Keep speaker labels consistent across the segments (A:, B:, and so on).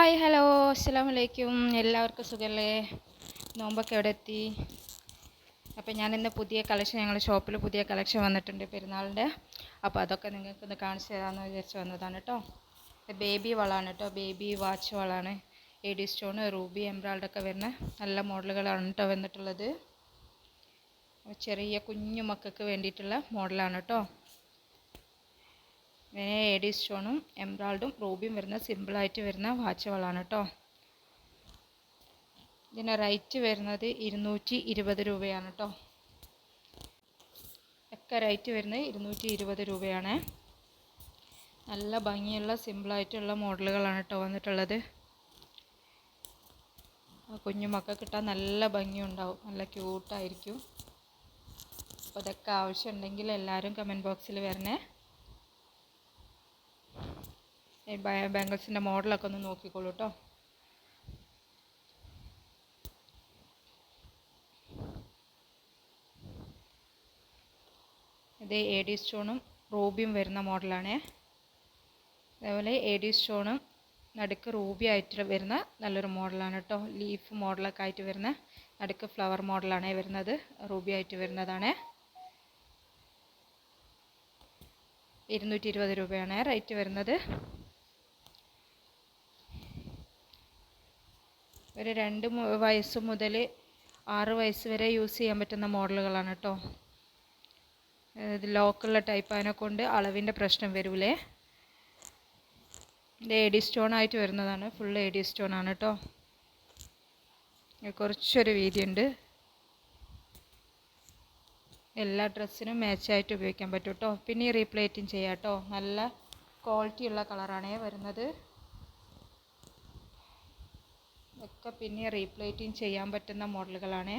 A: Hi hello അസ്സലാമലൈക്കും. എല്ലാവർക്കും സുഖമല്ലേ? നോമ്പൊക്കെ എവിടെ എത്തി? അപ്പോൾ ഞാനിന്ന് പുതിയ കളക്ഷൻ, ഞങ്ങളുടെ ഷോപ്പിൽ പുതിയ കളക്ഷൻ വന്നിട്ടുണ്ട് പെരുന്നാളിൻ്റെ. അപ്പോൾ അതൊക്കെ നിങ്ങൾക്കൊന്ന് കാണിച്ചു തരാമെന്ന് വിചാരിച്ച് വന്നതാണ് കേട്ടോ. ബേബി വളാണ് കേട്ടോ, ബേബി വാച്ച് വളാണ്. എഡി സ്റ്റോൺ, റൂബി, എംബ്രാൾഡൊക്കെ വരുന്ന നല്ല മോഡലുകളാണ് കേട്ടോ വന്നിട്ടുള്ളത്. ചെറിയ കുഞ്ഞു മക്കൾക്ക് വേണ്ടിയിട്ടുള്ള മോഡലാണ് കേട്ടോ. എഡി സ്റ്റോണും എംബ്രാൾഡും റൂബിയും വരുന്ന സിമ്പിളായിട്ട് വരുന്ന വാച്ച് വളാണ് കേട്ടോ. ഇതിൻ്റെ റേറ്റ് വരുന്നത് 220 രൂപയാണ് കേട്ടോ. ഒക്കെ റേറ്റ് വരുന്നത് 220 രൂപയാണ്. നല്ല ഭംഗിയുള്ള സിമ്പിളായിട്ടുള്ള മോഡലുകളാണ് കേട്ടോ വന്നിട്ടുള്ളത്. കുഞ്ഞു മക്കൾക്ക് ഇട്ടാൽ നല്ല ഭംഗിയുണ്ടാവും, നല്ല ക്യൂട്ടായിരിക്കും. അപ്പോൾ ഇതൊക്കെ ആവശ്യമുണ്ടെങ്കിൽ എല്ലാവരും കമൻറ്റ് ബോക്സിൽ വരണേ. ബാംഗിൾസിൻ്റെ മോഡലൊക്കെ ഒന്ന് നോക്കിക്കോളൂ കേട്ടോ. ഇത് എഡി സ്റ്റോണും റൂബിയും വരുന്ന മോഡലാണ്. അതേപോലെ എഡി സ്റ്റോണും നടുക്ക് റൂബി ആയിട്ട് വരുന്ന നല്ലൊരു മോഡലാണ് കേട്ടോ. ലീഫ് മോഡലൊക്കെ ആയിട്ട് വരുന്ന നടുക്ക് ഫ്ലവർ മോഡലാണ് വരുന്നത്. റൂബി ആയിട്ട് വരുന്നതാണ്. 220 രൂപയാണ് റേറ്റ് വരുന്നത്. ഒരു 2 വയസ്സ് മുതൽ 6 വയസ്സ് വരെ യൂസ് ചെയ്യാൻ പറ്റുന്ന മോഡലുകളാണ് കേട്ടോ. ഇത് ലോക്കുള്ള ടൈപ്പ് അതിനെക്കൊണ്ട് അളവിൻ്റെ പ്രശ്നം വരൂലേ. ഇത് എഡി സ്റ്റോൺ ആയിട്ട് വരുന്നതാണ്, ഫുൾ എഡി സ്റ്റോൺ ആണ് കേട്ടോ. കുറച്ചൊരു വീതിയുണ്ട്. എല്ലാ ഡ്രസ്സിനും മാച്ചായിട്ട് ഉപയോഗിക്കാൻ പറ്റും കേട്ടോ. പിന്നെ റീപ്ലേറ്റിങ് ചെയ്യാം കേട്ടോ. നല്ല ക്വാളിറ്റി ഉള്ള കളറാണേ വരുന്നത്. ഒക്കെ പിന്നെ റീപ്ലേറ്റിങ് ചെയ്യാൻ പറ്റുന്ന മോഡലുകളാണ്.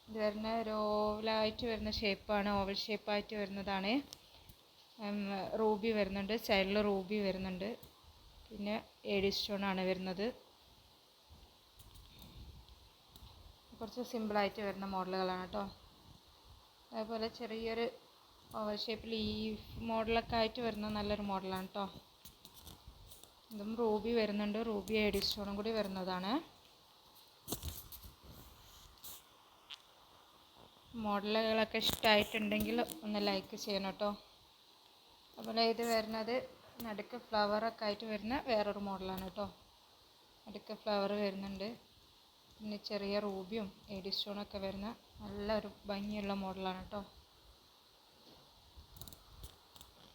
A: ഇത് വരുന്ന ഒരു ഓവലായിട്ട് വരുന്ന ഷേപ്പാണ്, ഓവൽ ഷേപ്പായിട്ട് വരുന്നതാണ്. റൂബി വരുന്നുണ്ട്, സൈഡിൽ റൂബി വരുന്നുണ്ട്. പിന്നെ എഡി സ്റ്റോൺ ആണ് വരുന്നത്. കുറച്ച് സിമ്പിളായിട്ട് വരുന്ന മോഡലുകളാണ് കേട്ടോ. അതേപോലെ ചെറിയൊരു ഓവൽ ഷേപ്പിൽ ഈ മോഡലൊക്കെ ആയിട്ട് വരുന്ന നല്ലൊരു മോഡലാണ് കേട്ടോ. ഇതും റൂബി വരുന്നുണ്ട്, റൂബി എഡി സ്റ്റോണും കൂടി വരുന്നതാണ്. മോഡലുകളൊക്കെ ഇഷ്ടമായിട്ടുണ്ടെങ്കിൽ ഒന്ന് ലൈക്ക് ചെയ്യണം കേട്ടോ. അതുപോലെ ഇത് വരുന്നത് നടുക്ക് ഫ്ലവറൊക്കെ ആയിട്ട് വരുന്ന വേറൊരു മോഡലാണ് കേട്ടോ. നടുക്ക് ഫ്ലവർ വരുന്നുണ്ട്. പിന്നെ ചെറിയ റൂബിയും എഡി സ്റ്റോണൊക്കെ വരുന്ന നല്ലൊരു ഭംഗിയുള്ള മോഡലാണ് കേട്ടോ.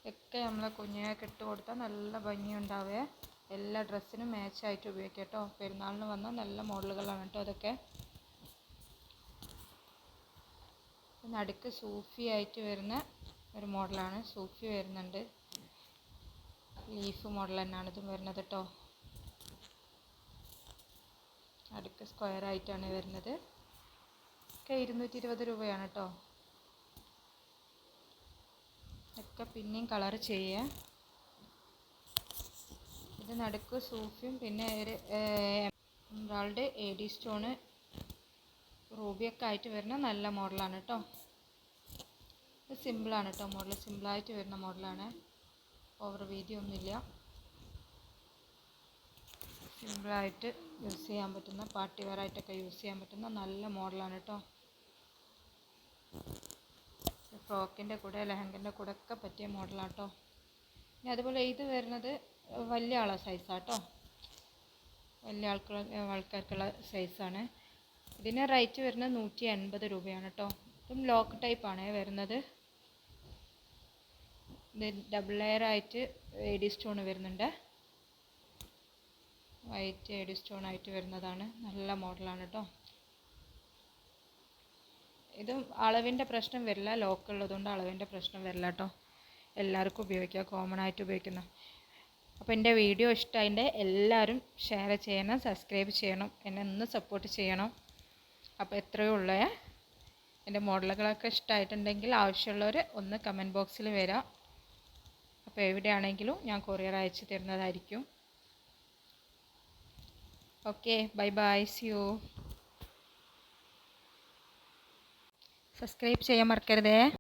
A: ഒക്കെ നമ്മളെ കുഞ്ഞിനൊക്കെ ഇട്ട് കൊടുത്താൽ നല്ല ഭംഗിയുണ്ടാവുക. എല്ലാ ഡ്രസ്സിനും മാച്ചായിട്ട് ഉപയോഗിക്കാം കേട്ടോ. പെരുന്നാളിന് വന്ന നല്ല മോഡലുകളാണ് കേട്ടോ അതൊക്കെ. നടുക്ക് സൂഫി ആയിട്ട് വരുന്ന ഒരു മോഡലാണ്. സൂഫി വരുന്നുണ്ട്, ലീഫ് മോഡൽ തന്നെയാണ് ഇതും വരുന്നത് കേട്ടോ. നടുക്ക് സ്ക്വയർ ആയിട്ടാണ് വരുന്നത്. ഒക്കെ 220 രൂപയാണ് കേട്ടോ. ഒക്കെ പിന്നെയും കളർ ചെയ്യുക. ഇത് നടുക്ക് സൂഫിയും പിന്നെ ഒരു എംബ്രാൾഡ്, എഡി സ്റ്റോണ്, റൂബിയൊക്കെ ആയിട്ട് വരുന്ന നല്ല മോഡലാണ് കേട്ടോ. ഇത് സിമ്പിളാണ് കേട്ടോ മോഡൽ, സിമ്പിളായിട്ട് വരുന്ന മോഡലാണ്. ഓവർ വീതിയൊന്നുമില്ല. സിമ്പിളായിട്ട് യൂസ് ചെയ്യാൻ പറ്റുന്ന, പാർട്ടി വെയർ ആയിട്ടൊക്കെ യൂസ് ചെയ്യാൻ പറ്റുന്ന നല്ല മോഡലാണ് കേട്ടോ. ഫ്രോക്കിൻ്റെ കൂടെ ലെഹങ്കൻ്റെ കൂടെ ഒക്കെ പറ്റിയ മോഡലാണ് കേട്ടോ. ഇനി അതുപോലെ ഇത് വരുന്നത് വലിയ ആളെ സൈസാണ് കേട്ടോ. വലിയ ആൾക്കാർക്കുള്ള സൈസാണ്. ഇതിന് റേറ്റ് വരുന്നത് 180 രൂപയാണ് കേട്ടോ. ഇതും ലോക്ക് ടൈപ്പാണ് വരുന്നത്. ഇത് ഡബിൾ ലെയർ ആയിട്ട് എഡി സ്റ്റോൺ വരുന്നുണ്ട്. വൈറ്റ് എഡി സ്റ്റോൺ ആയിട്ട് വരുന്നതാണ്. നല്ല മോഡലാണ് കേട്ടോ. ഇത് അളവിൻ്റെ പ്രശ്നം വരില്ല, ലോക്ക് ഉള്ളതുകൊണ്ട് അളവിൻ്റെ പ്രശ്നം വരില്ല കേട്ടോ. എല്ലാവർക്കും ഉപയോഗിക്കാം, കോമൺ ആയിട്ട് ഉപയോഗിക്കുന്ന. അപ്പോൾ എൻ്റെ വീഡിയോ ഇഷ്ടമായിട്ട് എല്ലാവരും ഷെയർ ചെയ്യണം, സബ്സ്ക്രൈബ് ചെയ്യണം, എന്നെ ഒന്ന് സപ്പോർട്ട് ചെയ്യണം. അപ്പോൾ എത്രയേ ഉള്ളൂ. എൻ്റെ മോഡലുകളൊക്കെ ഇഷ്ടമായിട്ടുണ്ടെങ്കിൽ ആവശ്യമുള്ളവർ ഒന്ന് കമൻറ്റ് ബോക്സിൽ വരാം. അപ്പോൾ എവിടെയാണെങ്കിലും ഞാൻ കൊറിയർ അയച്ചു തരുന്നതായിരിക്കും. Okay, bye bye, see you. Subscribe ചെയ്യാൻ മറക്കരുതേ.